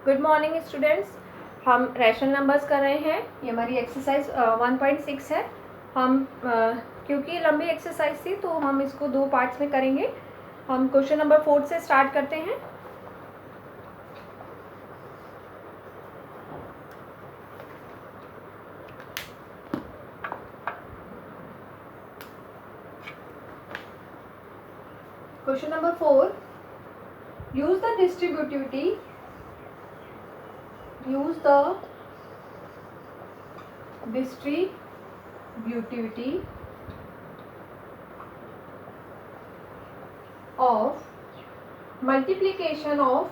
Good morning students. हम rational numbers कर रहे हैं। ये हमारी एक्सरसाइज 1.6 है। हम क्योंकि लंबी एक्सरसाइज थी तो हम इसको 2 पार्ट्स में करेंगे। हम क्वेश्चन नंबर 4 से स्टार्ट करते हैं। Question number 4, use the distributivity of multiplication of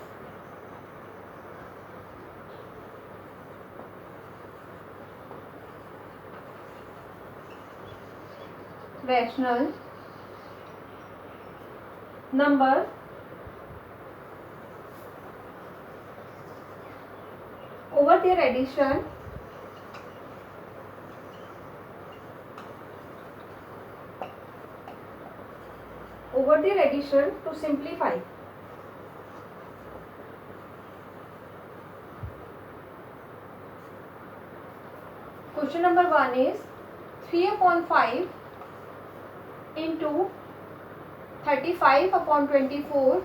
rational number over their addition to simplify. Question number 1 is 3/5 into 35/24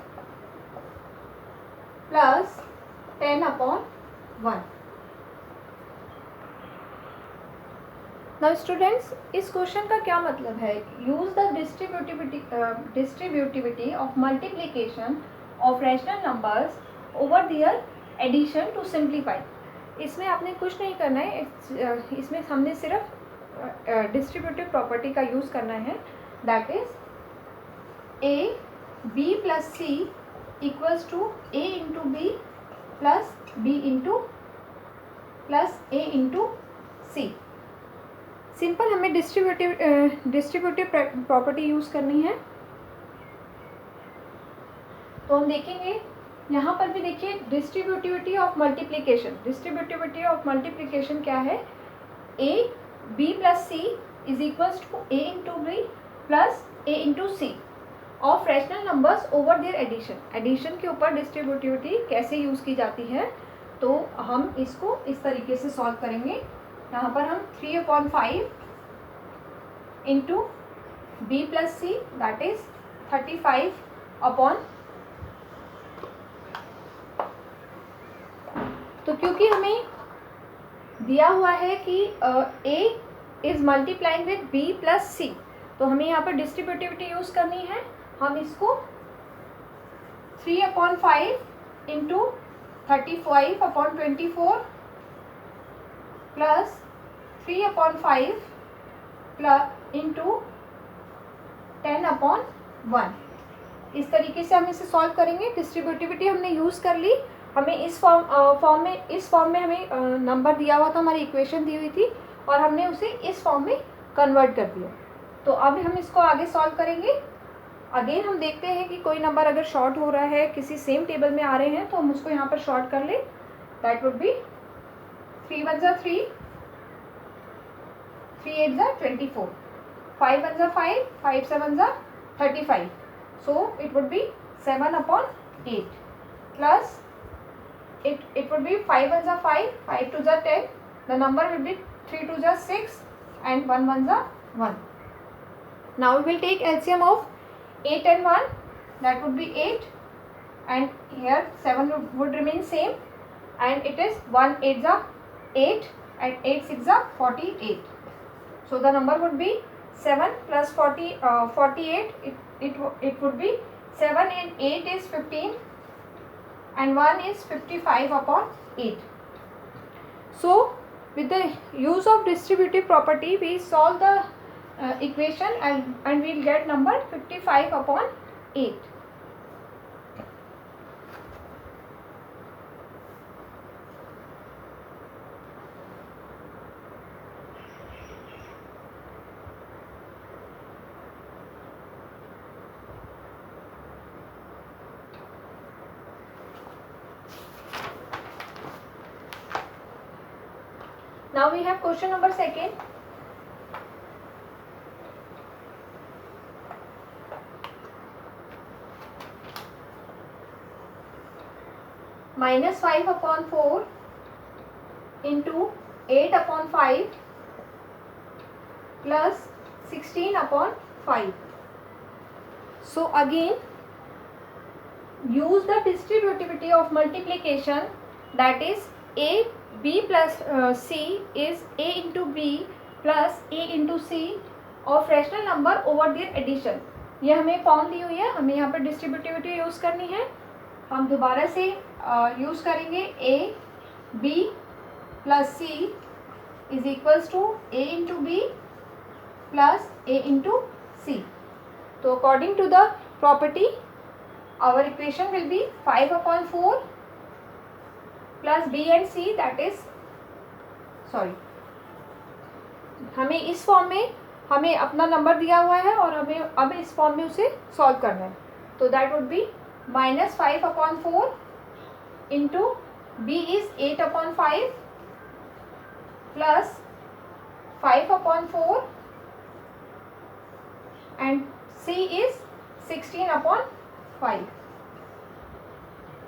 plus 10/1. Now students, इस क्वेश्चन का क्या मतलब है? Use the distributivity of multiplication of rational numbers over their addition to simplify. इसमें आपने कुछ नहीं करना है, इसमें हमने सिर्फ डिस्ट्रीब्यूटिव प्रॉपर्टी का यूज़ करना है। That is A B plus C equals to A into B plus B into plus A into C. Simple हमें डिस्ट्रीब्यूटिव प्रॉपर्टी यूज़ करनी है। तो हम देखेंगे यहाँ पर भी, देखिए डिस्ट्रीब्यूटिविटी ऑफ मल्टीप्लिकेशन क्या है? A B plus C is equals to A into B plus A into C of rational numbers over their addition. Addition के ऊपर डिस्ट्रीब्यूटिविटी कैसे यूज़ की जाती है, तो हम इसको इस तरीके से सॉल्व करेंगे। यहाँ पर हम 3/5 into B plus c that is 35 upon, तो क्योंकि हमें दिया हुआ है कि a is multiplying with b plus c, तो हमें यहाँ पर डिस्ट्रीब्यूटिविटी यूज़ करनी है। हम इसको 3/5 इंटू 35/24 प्लस 3/5 प्लस इंटू 10/1, इस तरीके से हम इसे सॉल्व करेंगे। डिस्ट्रीब्यूटिविटी हमने यूज़ कर ली। हमें इस फॉर्म में हमें नंबर दिया हुआ था, हमारी इक्वेशन दी हुई थी, और हमने उसे इस फॉर्म में कन्वर्ट कर दिया। तो अब हम इसको आगे सॉल्व करेंगे। अगेन हम देखते हैं कि कोई नंबर अगर शॉर्ट हो रहा है, किसी सेम टेबल में आ रहे हैं, तो हम उसको यहाँ पर शॉर्ट कर लें। That would be 3 1 3, 3 8 24, 5 1 5, 5 7 35. So it would be 7/8 plus it would be 5 1 5, 5 2 10. The number will be 3 2 6 and 1 1 1. Now we will take LCM of 8 and 1. That would be 8, and here 7 would remain same, and it is 1 8 8 and 8 6 48. So the number would be 7 plus 48. It would be 7 and 8 is 15 and 1 is 55/8. So with the use of distributive property we solve the equation and we will get number 55/8. Now we have question number 2. -5/4 into 8/5 plus 16/5. So again use the distributivity of multiplication, that is a b plus c is a into b plus a into c of rational number over their addition. ये हमें form दी हुई है, हमें यहाँ पर distributivity use करनी है. हम दोबारा से यूज़ करेंगे a B plus C is equals to A into B plus A into c. तो according to the property our equation will be 5/4 plus b and c, that is हमें इस form में हमें अपना नंबर दिया हुआ है और हमें अब इस फॉर्म में उसे सॉल्व करना है. तो that would be -5/4 into b is 8/5 plus 5/4 and c is 16/5.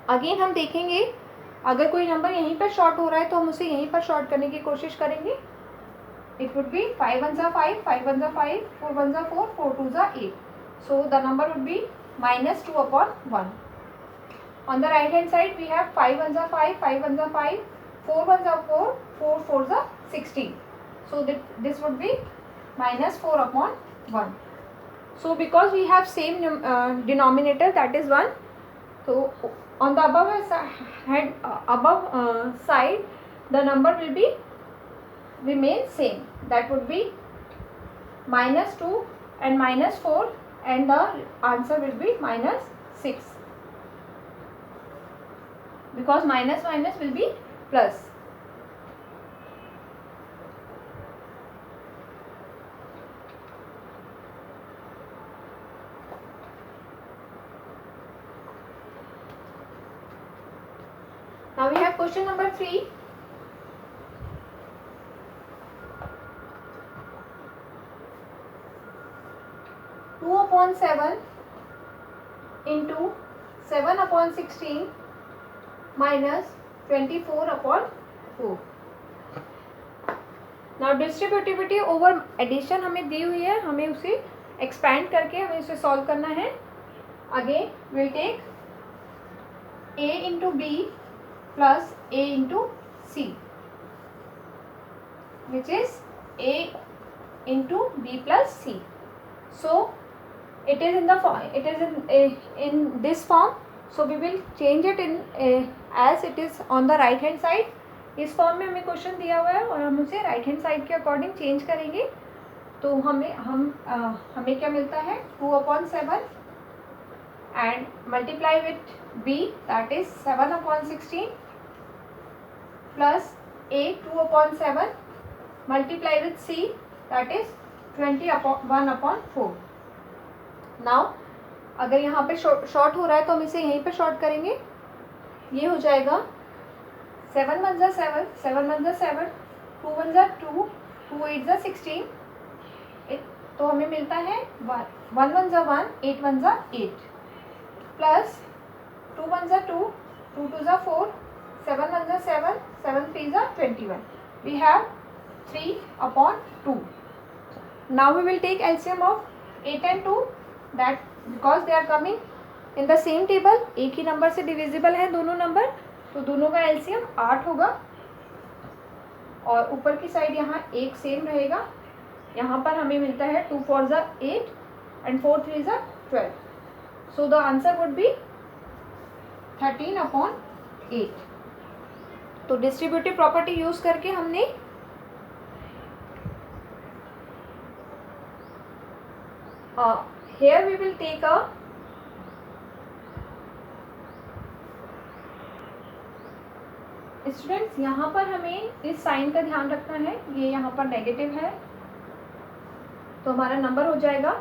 Again हम देखेंगे अगर कोई नंबर यहीं पर शॉर्ट हो रहा है तो हम उसे यहीं पर शॉर्ट करने की कोशिश करेंगे. It would be 5 1 5, 5 1 5, 4 1 4, 4 2 8. So the number would be -2/1. On the right hand side we have 5 1 5, 5 1 5, 4 1 4, 4 4 16. So this would be -4/1. So because we have same denominator, that is 1, so on the above side the number will be remain same, that would be -2 and -4 and the answer will be -6 because minus will be plus. Now we have question number 3. Two upon 7 into 7/16 minus 24/4. Now distributivity over addition हमें दी हुई है, हमें उसे expand करके हमें उसे solve करना है. Again we'll take a into b plus a into c, which is a into b plus c. So it is in the form, it is in this form. So we will change it in as it is on the right hand side. इस form में हमें question दिया हुआ है और हम उसे right hand side के अकॉर्डिंग चेंज करेंगे. तो हमें क्या मिलता है 2/7 and multiply with b, that is 7/16 plus a 2/7 multiply with c, that is 21/4. Now अगर यहाँ पे शॉर्ट हो रहा है तो हम इसे यहीं पे शॉर्ट करेंगे. ये हो जाएगा 7 1 7, 7 1 7, 2 1 2, 2 8 16. तो हमें मिलता है 1 1 1, 8 1 8 plus 2 1 2, 2 2 4, 7 1 7, 7 3 21. We have 3/2. Now we will take LCM of 8 and 2, that because they are coming in the same table, एक ही नंबर से डिविजिबल है दोनों नंबर, तो दोनों का LCM 8 होगा और ऊपर की साइड यहाँ एक सेम रहेगा. यहाँ पर हमें मिलता है 2 4 8 and 4 3 12. So the answer would be 13/8. तो डिस्ट्रीब्यूटिव प्रॉपर्टी यूज करके हमने here we will take a students, यहाँ पर हमें इस साइन का ध्यान रखना है. ये यहाँ पर नेगेटिव है तो हमारा नंबर हो जाएगा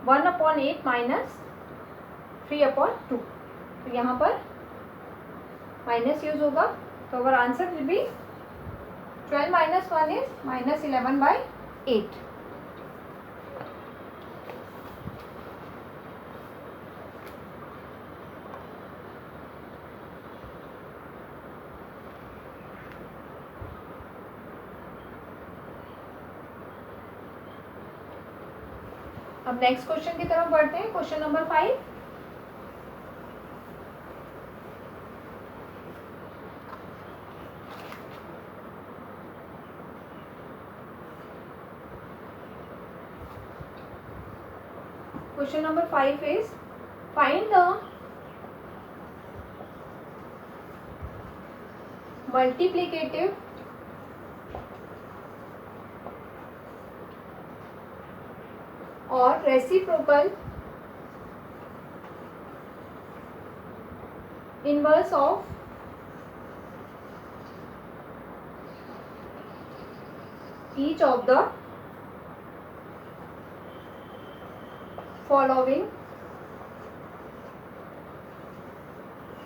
1/8 माइनस 3/2. तो यहाँ पर माइनस यूज होगा. तो our answer will be 12 - 1 is -11/8. अब नेक्स्ट क्वेश्चन की तरफ बढ़ते हैं. Question number 5. Question number 5 is find the multiplicative or reciprocal inverse of each of the following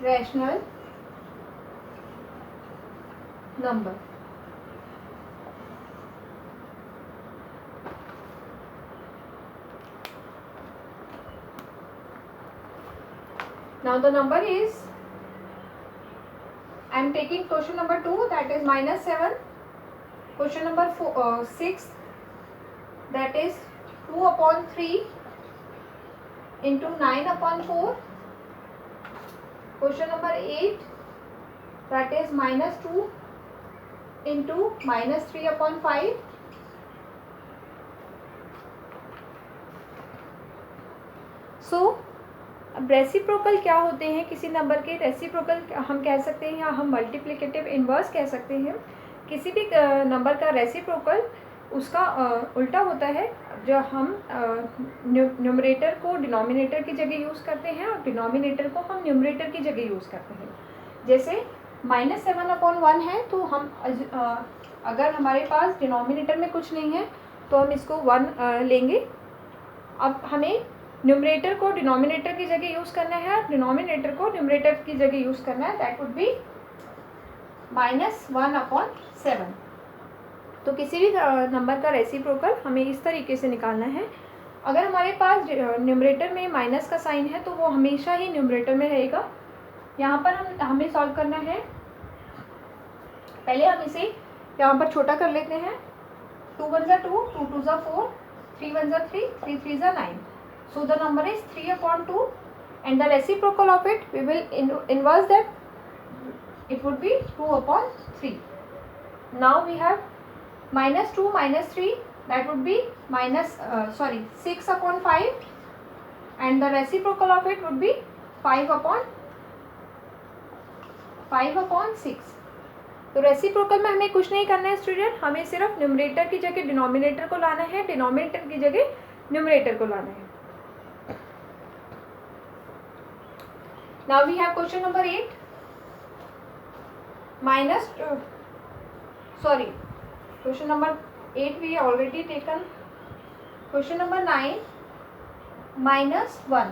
rational number. Now the number is, I am taking question number 2, that is -7. Question number 6, that is 2/3 into 9/4. Question number 8, that is -2 into -3/5. सो अब reciprocal क्या होते हैं किसी number के? Reciprocal हम कह सकते हैं या हम मल्टीप्लिकेटिव इन्वर्स कह सकते हैं. किसी भी नंबर का रेसिप्रोकल उसका उल्टा होता है. जो हम न्यूमरेटर को डिनोमिनेटर की जगह यूज़ करते हैं और डिनोमिनेटर को हम न्यूमरेटर की जगह यूज़ करते हैं. जैसे -7/1 है तो हम अगर हमारे पास डिनोमिनेटर में कुछ नहीं है तो हम इसको 1 लेंगे. अब हमें न्यूमरेटर को डिनोमिनेटर की जगह यूज़ करना है और डिनोमिनेटर को न्यूमरेटर की जगह यूज़ करना है. That would be -1/7. तो किसी भी नंबर का रेसिप्रोकल हमें इस तरीके से निकालना है. अगर हमारे पास न्यूमरेटर में माइनस का साइन है तो वो हमेशा ही न्यूमरेटर में रहेगा. यहाँ पर हमें सॉल्व करना है. पहले हम इसे यहाँ पर छोटा कर लेते हैं. 2 1 2, 2 2 4, 3 1 3, 3 3 9. So the number is 3/2 and the reciprocal of it we will inverse that. It would be 2/3. Now we have -2 -3, that would be 6/5 and the reciprocal of it would be 5/6. तो रेसिप्रोकल में हमें कुछ नहीं करना है स्टूडेंट. हमें सिर्फ numerator की जगह डिनोमिनेटर को लाना है, डिनोमिनेटर की जगह न्यूमरेटर को लाना है. Now we have question number 8. Question number 8 we already taken. Question number 9, -1.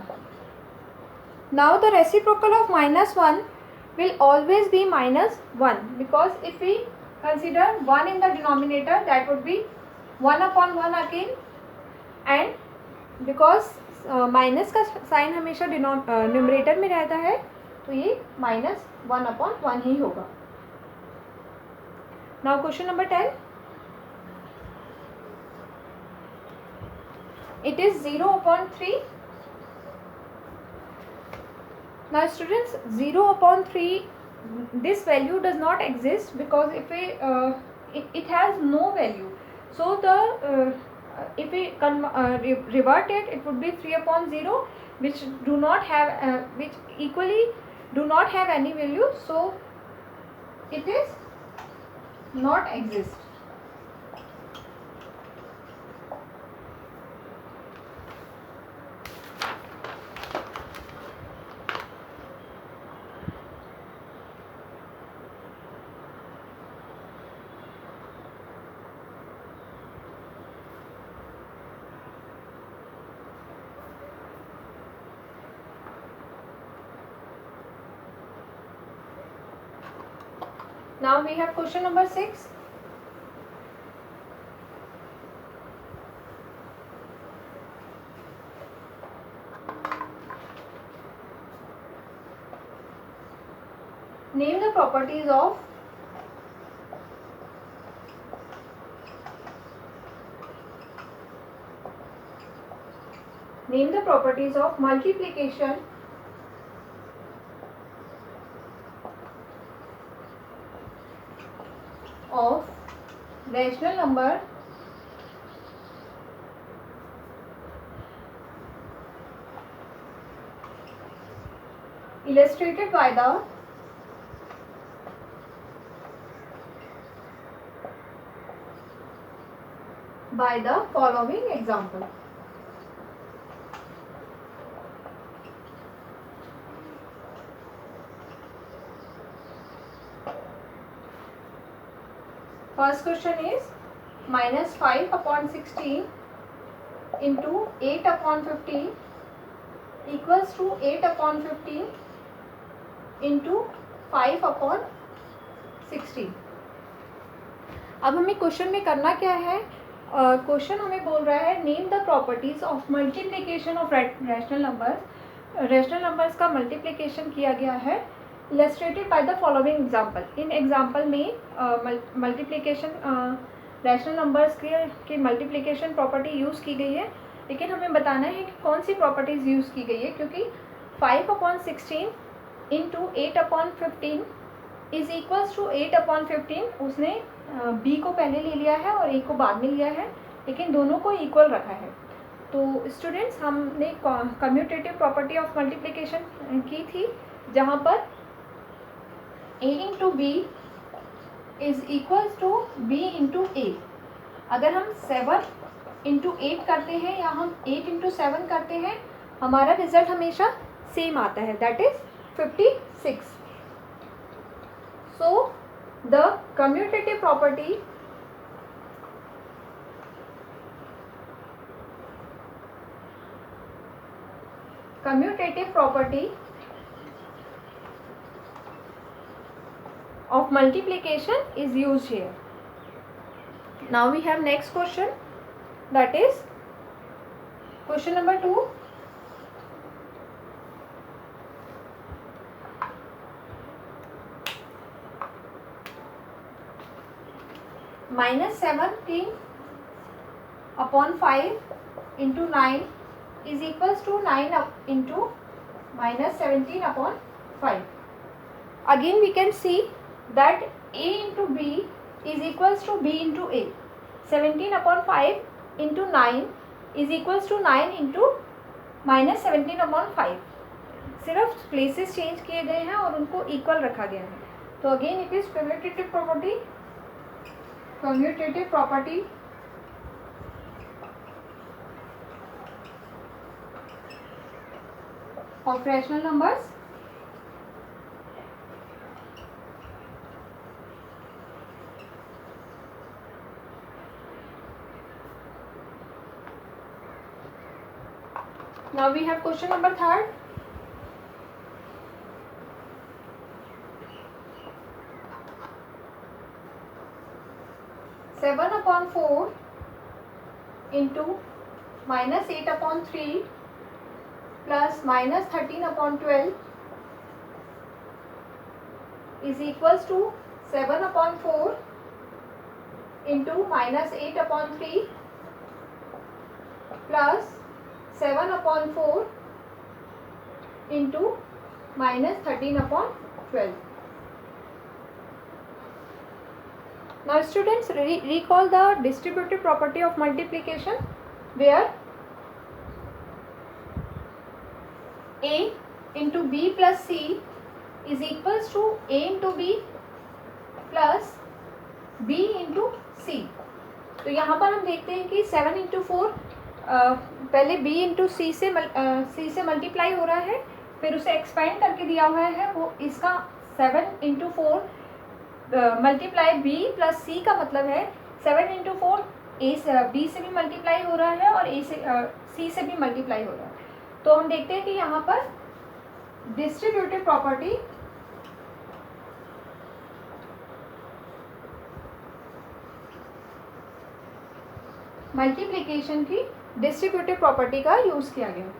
Now the reciprocal of -1 will always be -1 because if we consider 1 in the denominator that would be 1/1 again, and because minus का sign हमेशा numerator में रहता है तो ये -1/1 ही होगा. Now question number 10. It is 0/3. Now students 0/3 this value does not exist because if it has no value. So the if we revert it, it would be 3/0, which do not have which equally do not have any value, so it is not exist. Now we have question number 6. Name the properties of Name the properties of multiplication of rational number illustrated by the following example. First question is minus 5 upon 16 into 8 upon 15 equals to 8 upon 15 into 5 upon 16. अब हमें question में करना क्या है? Question हमें बोल रहा है name the properties of multiplication of rational numbers. Rational numbers का मल्टीप्लिकेशन किया गया है illustrated by the following example. In example में मल्टीप्लिकेशन रैशनल नंबर्स के मल्टीप्लिकेशन प्रॉपर्टी यूज़ की गई है, लेकिन हमें बताना है कि कौन सी प्रॉपर्टीज़ यूज़ की गई है, क्योंकि 5 upon 16 into 8 upon 15 is equals to 8 upon 15. उसने बी को पहले ले लिया है और ए को बाद में लिया है, लेकिन दोनों को इक्वल रखा है. तो स्टूडेंट्स, हमने कम्यूटेटिव प्रॉपर्टी ऑफ मल्टीप्लिकेशन की थी, जहाँ पर a into b is equals to b into a. अगर हम 7 इंटू 8 करते हैं या हम 8 इंटू 7 करते हैं, हमारा रिजल्ट हमेशा सेम आता है, that is 56. So the commutative property of multiplication is used here. Now we have next question, that is question number 2. Minus 17 upon 5 into 9 is equals to 9 into minus 17 upon 5. Again we can see that A into B is equals to B into A. 17 upon 5 into 9 is equals to 9 into minus 17 upon 5. सिर्फ places change किए गए हैं और उनको equal रखा गया है. तो again it is commutative property of rational numbers. Now we have question number 3. Seven upon 4 into minus 8 upon 3 plus minus 13 upon 12 is equals to 7 upon 4 into minus 8 upon 3 plus 7 upon 4 into minus 13 upon 12. Now students, recall the distributive property of multiplication, where A into B plus C is equals to A into B plus B into C. तो यहाँ पर हम देखते हैं कि 7 into 4 पहले B into C से multiply हो रहा है, फिर उसे एक्सपेंड करके दिया हुआ है. वो इसका 7 into 4 मल्टीप्लाई बी प्लस सी का मतलब है 7 इंटू 4 बी से भी मल्टीप्लाई हो रहा है और ए से सी से भी मल्टीप्लाई हो रहा है. तो हम देखते हैं कि यहाँ पर डिस्ट्रीब्यूटिव प्रॉपर्टी मल्टीप्लिकेशन की डिस्ट्रीब्यूटिव प्रॉपर्टी का यूज़ किया गया है.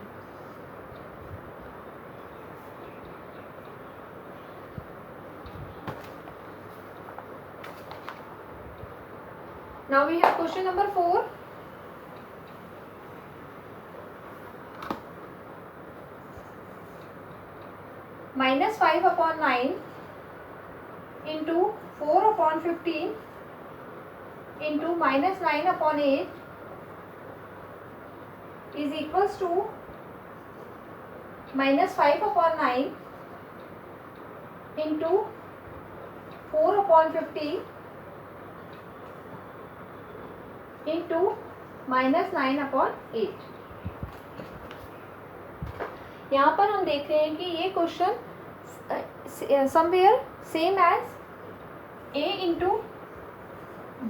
Now we have question number 4. 5 upon 9 into 4 upon 15 into minus 9 upon 8 is equals to minus 5 upon 9 into 4 upon 50 into minus 9 upon 8। यहाँ पर हम देख रहे हैं कि ये question somewhere same as a into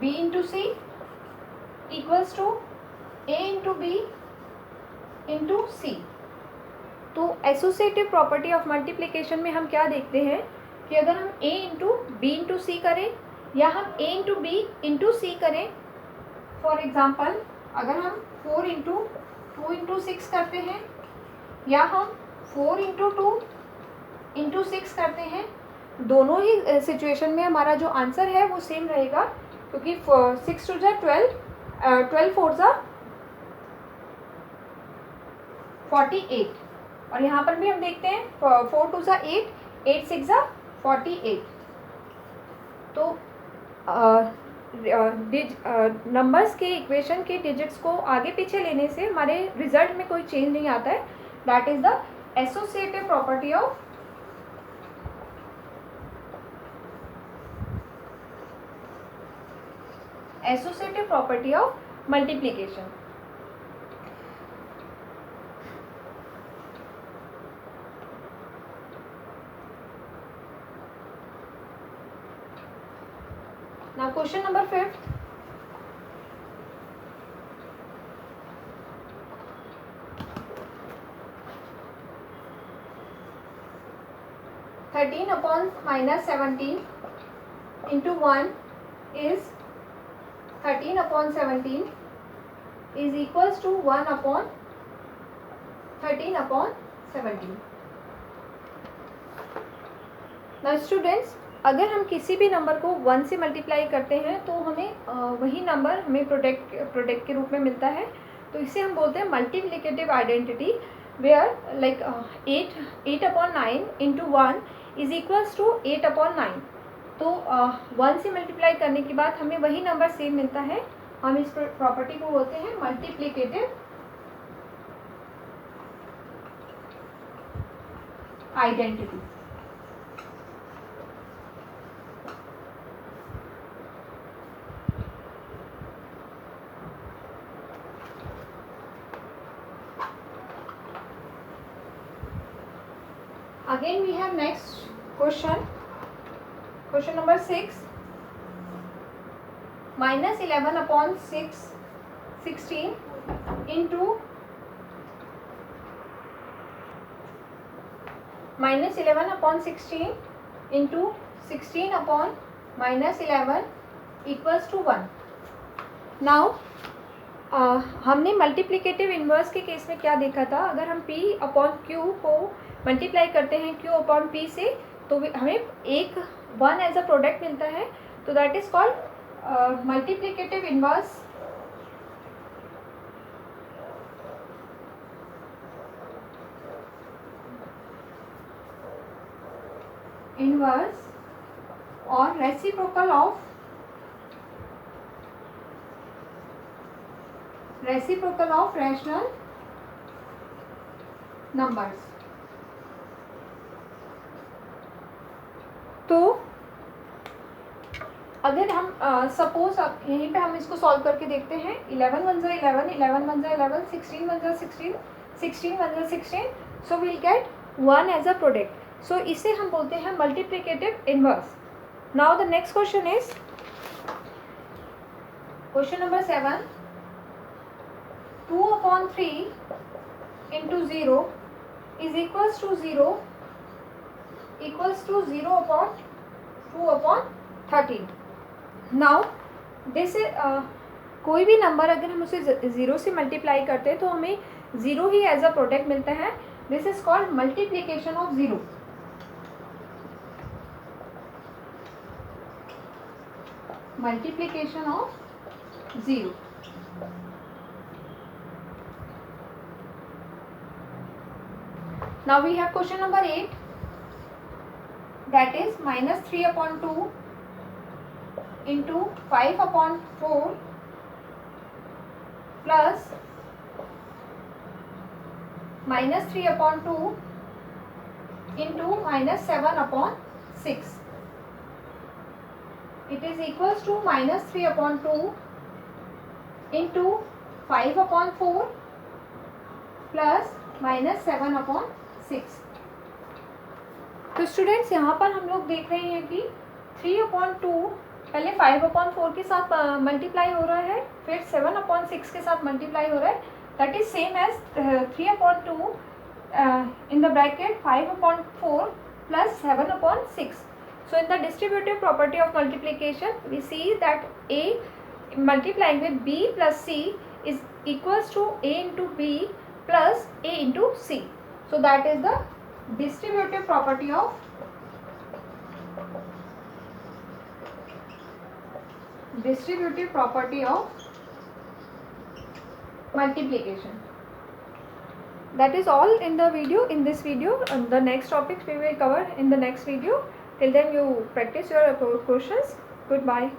b into c equals to a into b into c. तो associative property of multiplication में हम क्या देखते हैं कि अगर हम a इंटू बी इंटू सी करें या हम a इंटू बी इंटू सी करें, फॉर एग्जाम्पल अगर हम 4 इंटू 2 इंटू 6 करते हैं या हम 4 इंटू 2 इंटू 6 करते हैं, दोनों ही सिचुएशन में हमारा जो आंसर है वो सेम रहेगा, क्योंकि 6 टू जा 12, 12 4 जा 48, और यहाँ पर भी हम देखते हैं 4 टू जा 8, 8 6 जा 48। तो नंबर्स के इक्वेशन के डिजिट्स को आगे पीछे लेने से हमारे रिजल्ट में कोई चेंज नहीं आता है। That is the associative property of multiplication. Now question number 5th. (13 upon minus 17 into 1 is 13 upon 17 is equals to 1 upon 13 upon 17. Now students, अगर हम किसी भी नंबर को 1 से मल्टीप्लाई करते हैं तो हमें वही नंबर हमें प्रोडक्ट के रूप में मिलता है। तो इसे हम बोलते हैं multiplicative identity, where like 8 upon 9 into 1 is equals to 8 upon 9। तो 1 से मल्टीप्लाई करने के बाद हमें वही नंबर सेम मिलता है। हम इस प्रॉपर्टी को बोलते हैं multiplicative identity. Again we have next question number 6, minus 11 upon 16 into minus 11 upon 16 into 16 upon minus 11 equals to 1। Now हमने मल्टीप्लिकेटिव इन्वर्स के केस में क्या देखा था, अगर हम p अपॉन q को मल्टीप्लाई करते हैं q अपॉन p से तो हमें एक 1 एज अ प्रोडक्ट मिलता है। तो that is called multiplicative inverse और रेसिप्रोकल ऑफ रैशनल नंबर्स। तो अगर हम सपोज यहीं पे हम इसको सॉल्व करके देखते हैं, 11 1 जा 11, 11 1 जा 11, 16 1 जा 16, 16 1 जा 16, so we'll get 1 as a product. So इसे हम बोलते हैं multiplicative inverse. Now the next question is question number 7, 2 upon 3 into 0 is equals to 0 upon 2 upon 13। Now this is कोई भी नंबर अगर हम उसे 0 से मल्टीप्लाई करते हैं तो हमें 0 ही एज अ प्रोडक्ट मिलता है। This is called multiplication of 0। Multiplication of 0। Now we have question number 8. that is minus 3 upon 2 into 5 upon 4 plus minus 3 upon 2 into minus 7 upon 6. It is equals to minus 3 upon 2 into 5 upon 4 plus minus 7 upon 6. तो students यहाँ पर हम लोग देख रहे हैं कि 3 upon 2 पहले 5 अपॉन 4 के साथ मल्टीप्लाई हो रहा है, फिर 7 अपॉन 6 के साथ मल्टीप्लाई हो रहा है. That is same as 3 upon 2 in the bracket 5 upon 4 plus 7 upon 6. So in the distributive property of multiplication, we see that A multiplying with B plus C is equals to A into B plus A into C. So that is the distributive property of multiplication. That is all in the video, in this video. The next topics we will cover in the next video. Till then you practice your questions. Goodbye.